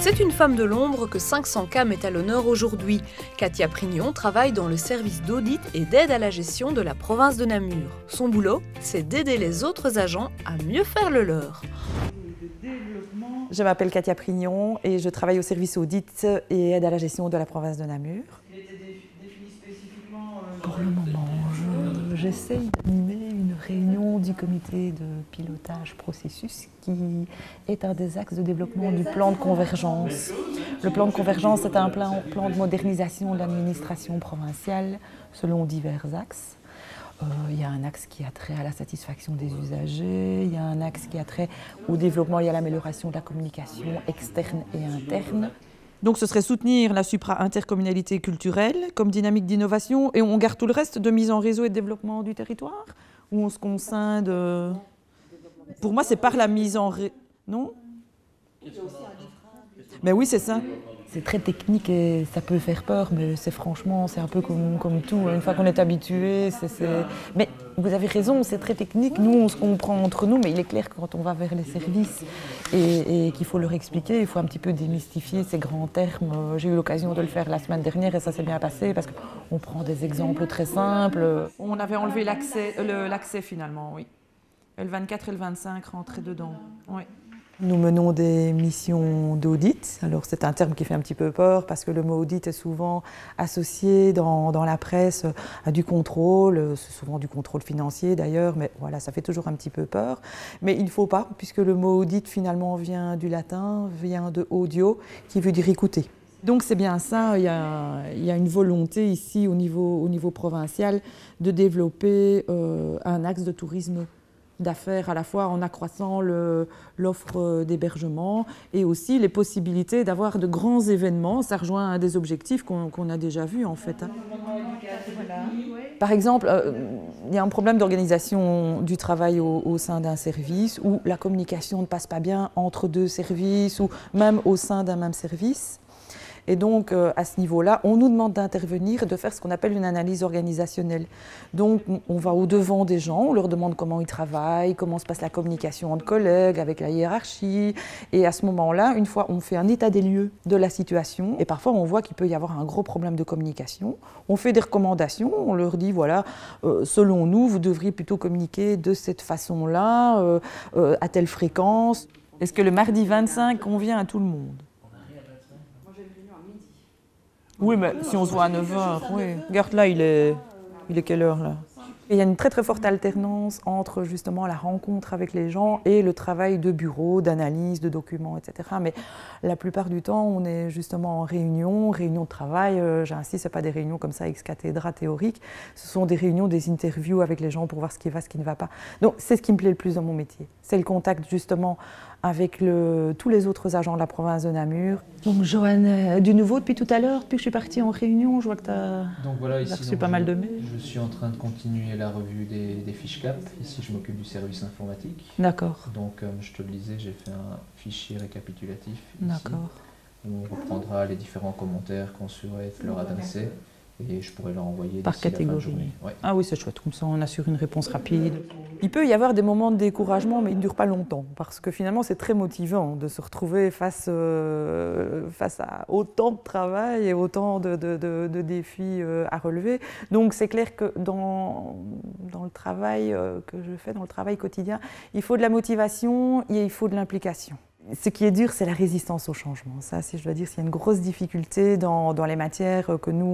C'est une femme de l'ombre que 500K met à l'honneur aujourd'hui. Katia Prignon travaille dans le service d'audit et d'aide à la gestion de la province de Namur. Son boulot, c'est d'aider les autres agents à mieux faire le leur. Je m'appelle Katia Prignon et je travaille au service audit et aide à la gestion de la province de Namur. Pour le moment, j'essaye d'animer une réunion du comité de pilotage processus qui est un des axes de développement du plan de convergence. Le plan de convergence est un plan de modernisation de l'administration provinciale selon divers axes. Il y a un axe qui a trait à la satisfaction des usagers, il y a un axe qui a trait au développement et à l'amélioration de la communication externe et interne. Donc ce serait soutenir la supra-intercommunalité culturelle comme dynamique d'innovation et on garde tout le reste de mise en réseau et de développement du territoire? Ou on se conscinde Pour moi, c'est par la mise en réseau. Non? Mais oui, c'est ça. C'est très technique et ça peut faire peur, mais c'est un peu comme tout. Une fois qu'on est habitué, Mais vous avez raison, c'est très technique. Nous, on se comprend entre nous, mais il est clair que quand on va vers les services et qu'il faut leur expliquer, il faut un petit peu démystifier ces grands termes. J'ai eu l'occasion de le faire la semaine dernière et ça s'est bien passé parce qu'on prend des exemples très simples. On avait enlevé l'accès finalement, oui. L24 et L25 rentraient dedans, oui. Nous menons des missions d'audit. Alors c'est un terme qui fait un petit peu peur parce que le mot audit est souvent associé dans la presse à du contrôle, c'est souvent du contrôle financier d'ailleurs, mais voilà, ça fait toujours un petit peu peur. Mais il ne faut pas, puisque le mot audit finalement vient du latin, vient de audio, qui veut dire écouter. Donc c'est bien ça, il y a une volonté ici au niveau provincial de développer un axe de tourisme d'affaires à la fois en accroissant l'offre d'hébergement et aussi les possibilités d'avoir de grands événements. Ça rejoint un des objectifs qu'on a déjà vus en fait. Par exemple, il y a un problème d'organisation du travail au sein d'un service où la communication ne passe pas bien entre deux services ou même au sein d'un même service. Et donc, à ce niveau-là, on nous demande d'intervenir et de faire ce qu'on appelle une analyse organisationnelle. Donc, on va au-devant des gens, on leur demande comment ils travaillent, comment se passe la communication entre collègues, avec la hiérarchie. Et à ce moment-là, une fois, on fait un état des lieux de la situation. Et parfois, on voit qu'il peut y avoir un gros problème de communication. On fait des recommandations, on leur dit, voilà, selon nous, vous devriez plutôt communiquer de cette façon-là, à telle fréquence. Est-ce que le mardi 25 convient à tout le monde ? Oui, mais si on se voit à 9h, oui. Regarde là, il est quelle heure là? Et il y a une très très forte alternance entre justement la rencontre avec les gens et le travail de bureau, d'analyse, de documents, etc. Mais la plupart du temps, on est justement en réunion de travail. J'insiste, ce n'est pas des réunions comme ça ex cathedra théoriques. Ce sont des réunions, des interviews avec les gens pour voir ce qui va, ce qui ne va pas. Donc c'est ce qui me plaît le plus dans mon métier. C'est le contact justement avec tous les autres agents de la province de Namur. Donc Joanne, du nouveau depuis tout à l'heure, depuis que je suis partie en réunion, je vois que tu as reçu pas mal de mails. Je suis en train de continuer la revue des fiches CAP. Ici, je m'occupe du service informatique. D'accord. Donc, comme je te le disais, j'ai fait un fichier récapitulatif. D'accord. Où on reprendra les différents commentaires qu'on souhaite leur adresser. Et je pourrais leur envoyer par catégorie. Ouais. Ah oui, c'est chouette, comme ça on assure une réponse rapide. Il peut y avoir des moments de découragement, mais ils ne durent pas longtemps, parce que finalement c'est très motivant de se retrouver face à autant de travail et autant de défis à relever. Donc c'est clair que dans le travail que je fais, dans le travail quotidien, il faut de la motivation et il faut de l'implication. Ce qui est dur, c'est la résistance au changement. Ça, si je dois dire, s'il y a une grosse difficulté dans les matières que nous,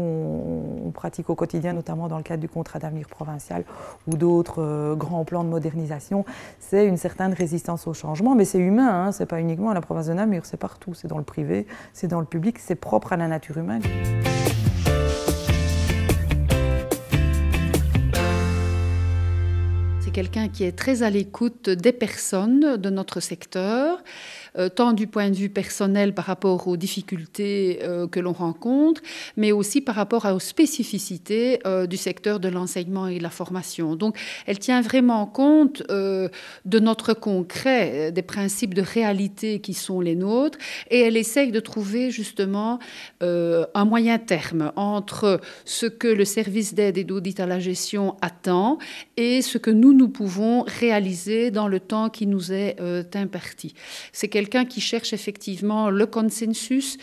on pratique au quotidien, notamment dans le cadre du contrat d'avenir provincial ou d'autres grands plans de modernisation, c'est une certaine résistance au changement. Mais c'est humain, hein, c'est pas uniquement à la province de Namur, c'est partout. C'est dans le privé, c'est dans le public, c'est propre à la nature humaine. Quelqu'un qui est très à l'écoute des personnes de notre secteur, tant du point de vue personnel par rapport aux difficultés que l'on rencontre, mais aussi par rapport aux spécificités du secteur de l'enseignement et de la formation. Donc, elle tient vraiment compte de notre concret, des principes de réalité qui sont les nôtres, et elle essaye de trouver justement un moyen terme entre ce que le service d'aide et d'audit à la gestion attend et ce que nous pouvons réaliser dans le temps qui nous est imparti. C'est quelqu'un qui cherche effectivement le consensus,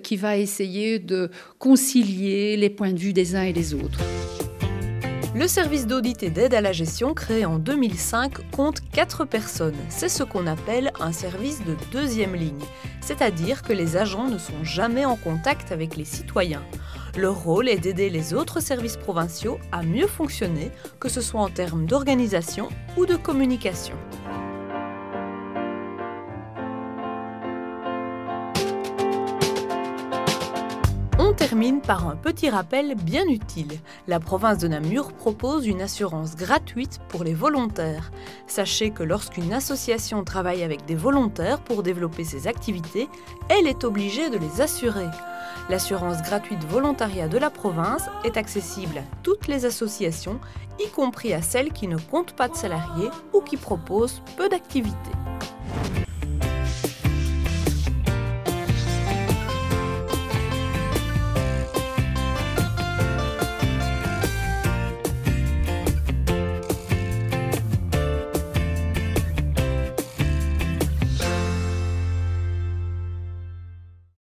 qui va essayer de concilier les points de vue des uns et des autres. Le service d'audit et d'aide à la gestion, créé en 2005, compte 4 personnes. C'est ce qu'on appelle un service de deuxième ligne, c'est-à-dire que les agents ne sont jamais en contact avec les citoyens. Leur rôle est d'aider les autres services provinciaux à mieux fonctionner, que ce soit en termes d'organisation ou de communication. On termine par un petit rappel bien utile. La province de Namur propose une assurance gratuite pour les volontaires. Sachez que lorsqu'une association travaille avec des volontaires pour développer ses activités, elle est obligée de les assurer. L'assurance gratuite volontariat de la province est accessible à toutes les associations, y compris à celles qui ne comptent pas de salariés ou qui proposent peu d'activités.